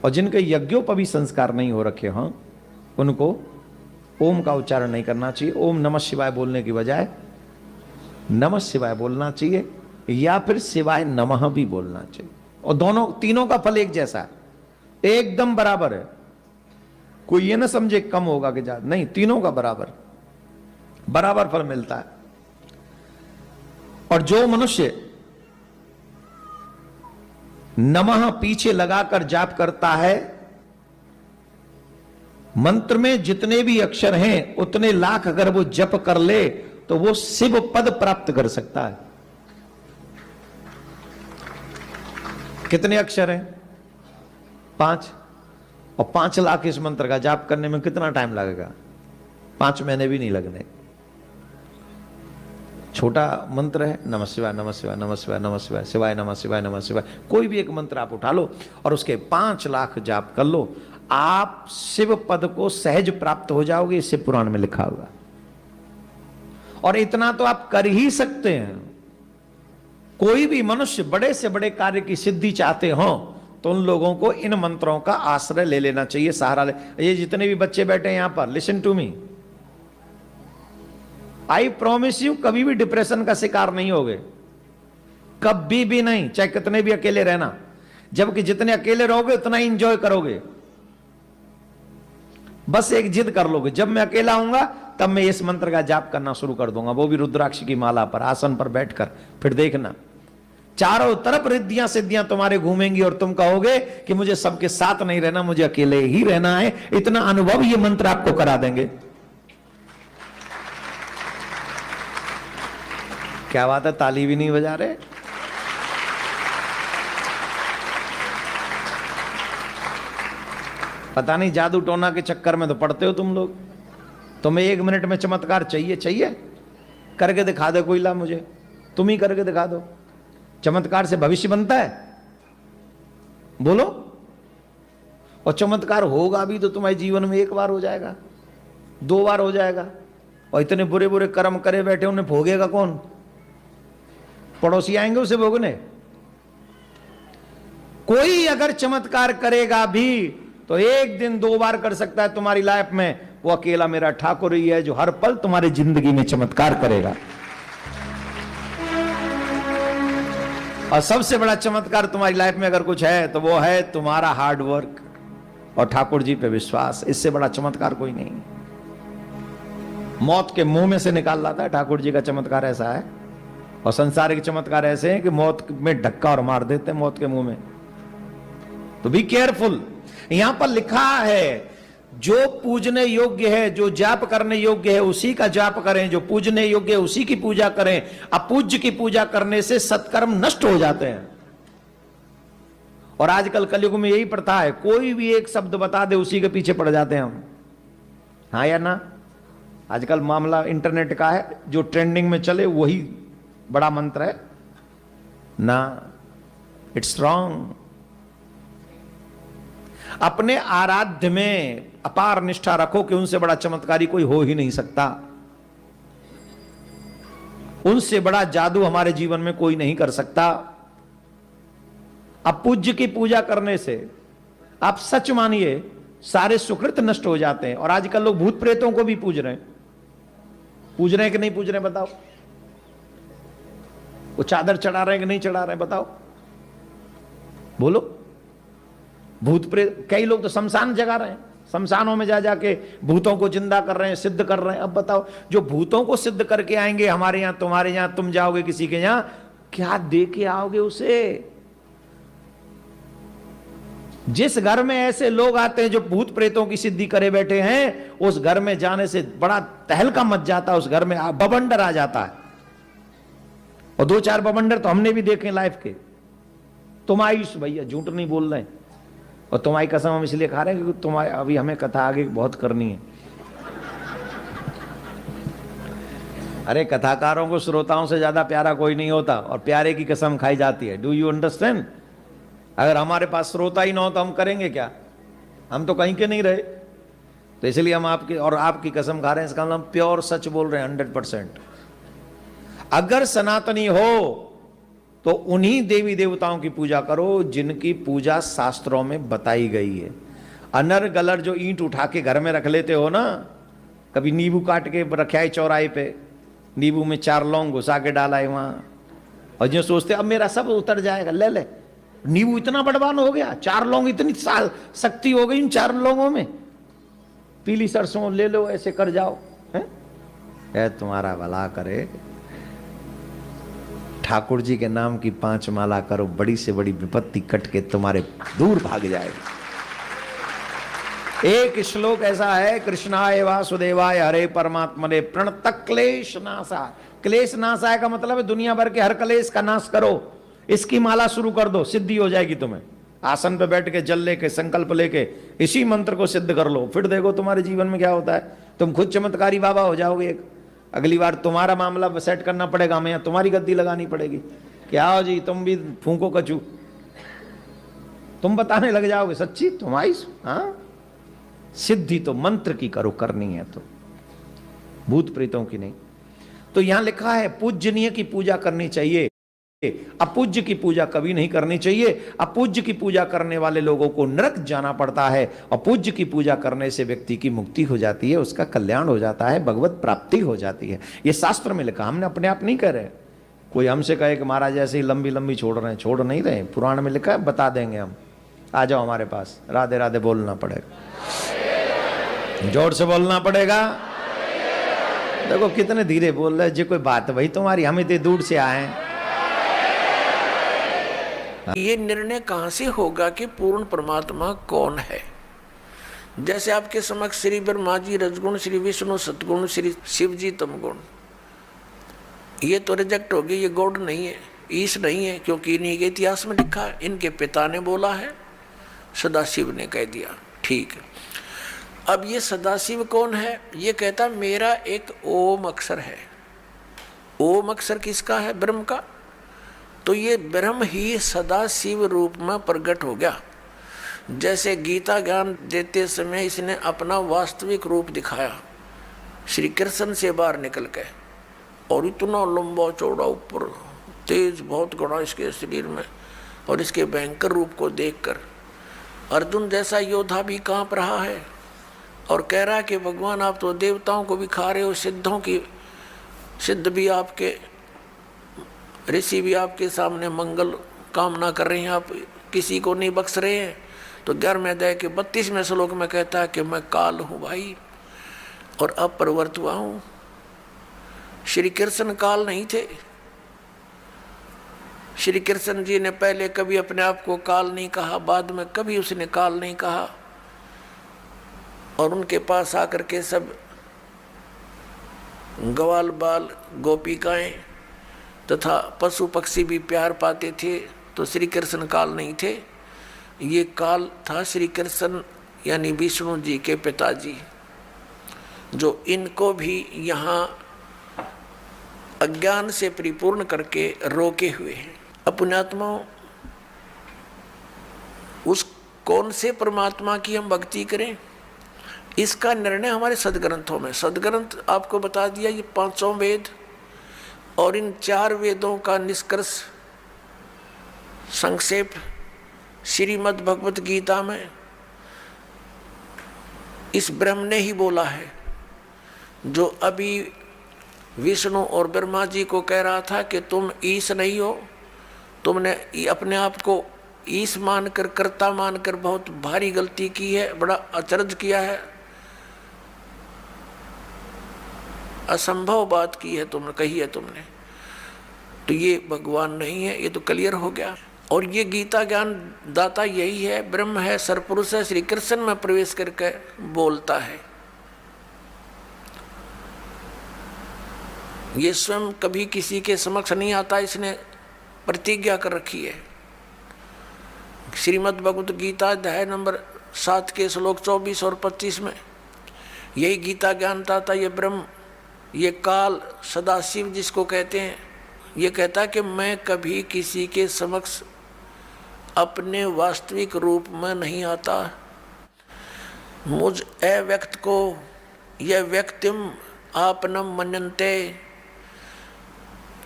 और जिनके यज्ञों पर भी संस्कार नहीं हो रखे हों उनको ओम का उच्चारण नहीं करना चाहिए। ओम नमः शिवाय बोलने की बजाय नमः शिवाय बोलना चाहिए, या फिर शिवाय नमः भी बोलना चाहिए। और दोनों तीनों का फल एक जैसा है, एकदम बराबर है। कोई ये ना समझे कम होगा कि ज्यादा, नहीं, तीनों का बराबर बराबर फल मिलता है। और जो मनुष्य नमः पीछे लगाकर जाप करता है, मंत्र में जितने भी अक्षर हैं उतने लाख अगर वो जप कर ले तो वो शिव पद प्राप्त कर सकता है। कितने अक्षर हैं? 5। और 5 लाख इस मंत्र का जाप करने में कितना टाइम लगेगा? 5 महीने भी नहीं लगने। छोटा मंत्र है, नमः शिवाय नमः शिवाय नमः शिवाय नमः शिवाय शिवाय नमः शिवाय नमः शिवाय। कोई भी एक मंत्र आप उठा लो और उसके 5 लाख जाप कर लो, आप शिव पद को सहज प्राप्त हो जाओगे। शिव पुराण में लिखा हुआ। और इतना तो आप कर ही सकते हैं। कोई भी मनुष्य बड़े से बड़े कार्य की सिद्धि चाहते हो तो उन लोगों को इन मंत्रों का आश्रय ले लेना चाहिए, सहारा ले। ये जितने भी बच्चे बैठे हैं यहां पर, listen to me, I promise you, कभी भी डिप्रेशन का शिकार नहीं होगे, कभी भी नहीं, चाहे कितने भी अकेले रहना। जबकि जितने अकेले रहोगे उतना ही इंजॉय करोगे। बस एक जिद कर लोगे, जब मैं अकेला आऊंगा तब मैं इस मंत्र का जाप करना शुरू कर दूंगा, वो भी रुद्राक्ष की माला पर, आसन पर बैठकर। फिर देखना चारों तरफ रिद्धियां सिद्धियां तुम्हारे घूमेंगी और तुम कहोगे कि मुझे सबके साथ नहीं रहना, मुझे अकेले ही रहना है। इतना अनुभव ये मंत्र आपको करा देंगे। क्या बात है, ताली भी नहीं बजा रहे? पता नहीं जादू टोना के चक्कर में तो पड़ते हो तुम लोग। तुम्हें 1 मिनट में चमत्कार चाहिए, करके दिखा दे कोई ला मुझे, तुम ही करके दिखा दो। चमत्कार से भविष्य बनता है? बोलो। और चमत्कार होगा भी तो तुम्हारे जीवन में 1 बार हो जाएगा, 2 बार हो जाएगा। और इतने बुरे बुरे कर्म करे बैठे, उन्हें भोगेगा कौन? पड़ोसी आएंगे उसे भोगने। कोई अगर चमत्कार करेगा भी तो 1 दिन 2 बार कर सकता है तुम्हारी लाइफ में, वो अकेला मेरा ठाकुर ही है जो हर पल तुम्हारी जिंदगी में चमत्कार करेगा। और सबसे बड़ा चमत्कार तुम्हारी लाइफ में अगर कुछ है तो वो है तुम्हारा हार्ड वर्क और ठाकुर जी पे विश्वास। इससे बड़ा चमत्कार कोई नहीं। मौत के मुंह में से निकाल लाता है ठाकुर जी का चमत्कार, ऐसा है। और संसारिक चमत्कार ऐसे हैं कि मौत में धक्का और मार देते हैं मौत के मुंह में। तो बी केयरफुल। यहां पर लिखा है जो पूजने योग्य है, जो जाप करने योग्य है उसी का जाप करें, जो पूजने योग्य है उसी की पूजा करें। अपूज्य की पूजा करने से सत्कर्म नष्ट हो जाते हैं। और आजकल कलयुग में यही प्रथा है, कोई भी एक शब्द बता दे उसी के पीछे पड़ जाते हैं हम। हाँ या ना? आजकल मामला इंटरनेट का है, जो ट्रेंडिंग में चले वही बड़ा मंत्र है ना। It's wrong. अपने आराध्य में अपार निष्ठा रखो कि उनसे बड़ा चमत्कारी कोई हो ही नहीं सकता। उनसे बड़ा जादू हमारे जीवन में कोई नहीं कर सकता। अपूज्य की पूजा करने से आप सच मानिए सारे सुकृत नष्ट हो जाते हैं। और आजकल लोग भूत प्रेतों को भी पूज रहे हैं। पूज रहे हैं कि नहीं पूज रहे हैं बताओ? वो चादर चढ़ा रहे हैं कि नहीं चढ़ा रहे हैं बताओ? बोलो। भूत प्रेत, कई लोग तो शमशान जगा रहे हैं, शमशानों में जा जाके भूतों को जिंदा कर रहे हैं, सिद्ध कर रहे हैं। अब बताओ, जो भूतों को सिद्ध करके आएंगे हमारे यहां, तुम्हारे यहां, तुम जाओगे किसी के यहां, क्या दे के आओगे उसे? जिस घर में ऐसे लोग आते हैं जो भूत प्रेतों की सिद्धि करे बैठे हैं, उस घर में जाने से बड़ा तहलका मच जाता है, उस घर में बवंडर आ जाता है। और 2-4 बवंडर तो हमने भी देखे लाइफ के। तुम आयुष भैया झूठ नहीं बोल रहे हैं, और तुम्हारी कसम हम इसलिए खा रहे हैं क्योंकि तुम्हारे अभी हमें कथा आगे बहुत करनी है। अरे कथाकारों को श्रोताओं से ज्यादा प्यारा कोई नहीं होता, और प्यारे की कसम खाई जाती है। Do you understand? अगर हमारे पास श्रोता ही ना हो तो हम करेंगे क्या? हम तो कहीं के नहीं रहे। तो इसलिए हम आपकी और आपकी कसम खा रहे हैं। इसका मतलब हम प्योर सच बोल रहे हैं 100%। अगर सनातनी हो तो उन्हीं देवी देवताओं की पूजा करो जिनकी पूजा शास्त्रों में बताई गई है। अनर गलर जो ईंट उठा के घर में रख लेते हो ना, कभी नींबू काट के रखा है चौराहे पे, नींबू में 4 लौंग घुसा के डाला है वहां, और जो सोचते अब मेरा सब उतर जाएगा, ले ले नींबू इतना बड़वान हो गया, 4 लौंग, इतनी शक्ति हो गई इन 4 लौंगों में, पीली सरसों ले लो, ऐसे कर जाओ, है तुम्हारा भला करे। ठाकुर जी के नाम की 5 माला करो, बड़ी से बड़ी विपत्ति कट के तुम्हारे दूर भाग जाएगी। एक श्लोक ऐसा है, कृष्णाय वासुदेवाय हरे परमात्मने प्रणत क्लेश नाशाय। क्लेश नाशाय का मतलब है दुनिया भर के हर क्लेश का नाश करो, इसकी माला शुरू कर दो, सिद्धि हो जाएगी तुम्हें। आसन पे बैठ के जल लेके संकल्प लेके इसी मंत्र को सिद्ध कर लो, फिर देखो तुम्हारे जीवन में क्या होता है, तुम खुद चमत्कारी बाबा हो जाओगे। एक अगली बार तुम्हारा मामला सेट करना पड़ेगा, हमें तुम्हारी गद्दी लगानी पड़ेगी, क्या हो जी तुम भी फूंको कचू, तुम बताने लग जाओगे सच्ची तुम्हारी। हाँ, सिद्धि तो मंत्र की करो, करनी है तो भूत प्रेतों की नहीं। तो यहां लिखा है पूजनीय की पूजा करनी चाहिए, अपूज्य की पूजा कभी नहीं करनी चाहिए। अपूज्य की पूजा करने वाले लोगों को नरक जाना पड़ता है, और पूज्य की पूजा करने से व्यक्ति की मुक्ति हो जाती है, उसका कल्याण हो जाता है, भगवत प्राप्ति हो जाती है। ये शास्त्र में लिखा, हमने अपने आप नहीं कह रहे। कोई हमसे कहे कि महाराज ऐसे ही लंबी लंबी छोड़ रहे हैं, छोड़ नहीं रहे, पुराण में लिखा है, बता देंगे हम, आ जाओ हमारे पास। राधे राधे बोलना पड़ेगा, जोर से बोलना पड़ेगा। देखो कितने धीरे बोल रहे, जो कोई बात भाई तुम्हारी, हम इतने दूर से आए। ये निर्णय कहां से होगा कि पूर्ण परमात्मा कौन है? जैसे आपके समक्ष श्री ब्रह्मा जी रजगुण, श्री विष्णु सतगुण, श्री शिव जी तमगुण, ये तो रिजेक्ट हो गई, ये गॉड नहीं है, ईश नहीं है, क्योंकि इन्हीं के इतिहास में लिखा है, इनके पिता ने बोला है, सदाशिव ने कह दिया। ठीक है, अब ये सदाशिव कौन है? ये कहता मेरा एक ओम अक्षर है। ओम अक्षर किसका है? ब्रह्म का। तो ये ब्रह्म ही सदाशिव रूप में प्रकट हो गया। जैसे गीता ज्ञान देते समय इसने अपना वास्तविक रूप दिखाया श्री कृष्ण से बाहर निकल के, और इतना लंबा चौड़ा ऊपर तेज बहुत घना इसके शरीर में, और इसके भयंकर रूप को देखकर अर्जुन जैसा योद्धा भी कांप रहा है और कह रहा है कि भगवान आप तो देवताओं को भी खा रहे हो, सिद्धों की सिद्ध भी आपके, ऋषि भी आपके सामने मंगल कामना कर रहे हैं, आप किसी को नहीं बख्श रहे हैं। तो 11वें अध्याय के 32वें श्लोक में कहता है कि मैं काल हूँ भाई और अब प्रवृत्त हुआ हूँ। श्री कृष्ण काल नहीं थे। श्री कृष्ण जी ने पहले कभी अपने आप को काल नहीं कहा, बाद में कभी उसने काल नहीं कहा, और उनके पास आकर के सब ग्वाल बाल गोपिकाएं तथा पशु पक्षी भी प्यार पाते थे। तो श्री कृष्ण काल नहीं थे, ये काल था श्री कृष्ण यानी विष्णु जी के पिताजी, जो इनको भी यहाँ अज्ञान से परिपूर्ण करके रोके हुए हैं। अपनात्मा उस कौन से परमात्मा की हम भक्ति करें, इसका निर्णय हमारे सदग्रंथों में। सदग्रंथ आपको बता दिया, ये 5 वेद, और इन 4 वेदों का निष्कर्ष संक्षेप श्रीमद् भगवत गीता में इस ब्रह्म ने ही बोला है, जो अभी विष्णु और ब्रह्मा जी को कह रहा था कि तुम ईश नहीं हो, तुमने अपने आप को ईश मानकर, कर्ता मानकर बहुत भारी गलती की है, बड़ा अचरज किया है, असंभव बात की है तुमने, कही है तुमने। तो ये भगवान नहीं है, ये तो क्लियर हो गया। और ये गीता ज्ञान दाता यही है, ब्रह्म है, सरपुरुष है, श्री कृष्ण में प्रवेश करके बोलता है। ये स्वयं कभी किसी के समक्ष नहीं आता, इसने प्रतिज्ञा कर रखी है। श्रीमद् भगवत गीता अध्याय नंबर 7 के श्लोक 24 और 25 में यही गीता ज्ञानता था, ये ब्रह्म, ये काल, सदाशिव जिसको कहते हैं, ये कहता है कि मैं कभी किसी के समक्ष अपने वास्तविक रूप में नहीं आता। मुझ अव्यक्त को यह व्यक्तिम आपनम मनन्ते,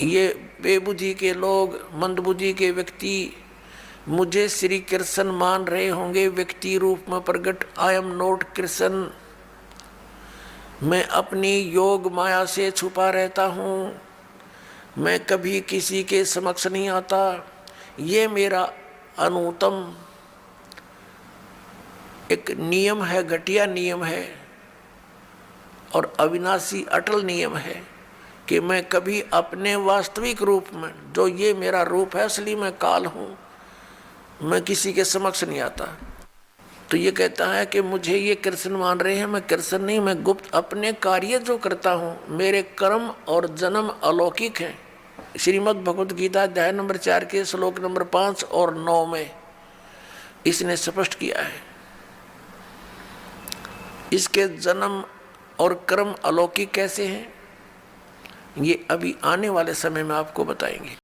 ये बेबुद्धि के लोग, मंदबुद्धि के व्यक्ति मुझे श्री कृष्ण मान रहे होंगे व्यक्ति रूप में प्रकट। I am not Krishna. मैं अपनी योग माया से छुपा रहता हूँ, मैं कभी किसी के समक्ष नहीं आता। ये मेरा अनुत्तम एक नियम है, घटिया नियम है और अविनाशी अटल नियम है कि मैं कभी अपने वास्तविक रूप में, जो ये मेरा रूप है, असली मैं काल हूँ, मैं किसी के समक्ष नहीं आता। तो ये कहता है कि मुझे ये कृष्ण मान रहे हैं, मैं कृष्ण नहीं, मैं गुप्त अपने कार्य जो करता हूँ, मेरे कर्म और जन्म अलौकिक हैं। श्रीमद् भगवद गीता अध्याय नंबर 4 के श्लोक नंबर 5 और 9 में इसने स्पष्ट किया है। इसके जन्म और कर्म अलौकिक कैसे हैं, ये अभी आने वाले समय में आपको बताएंगे।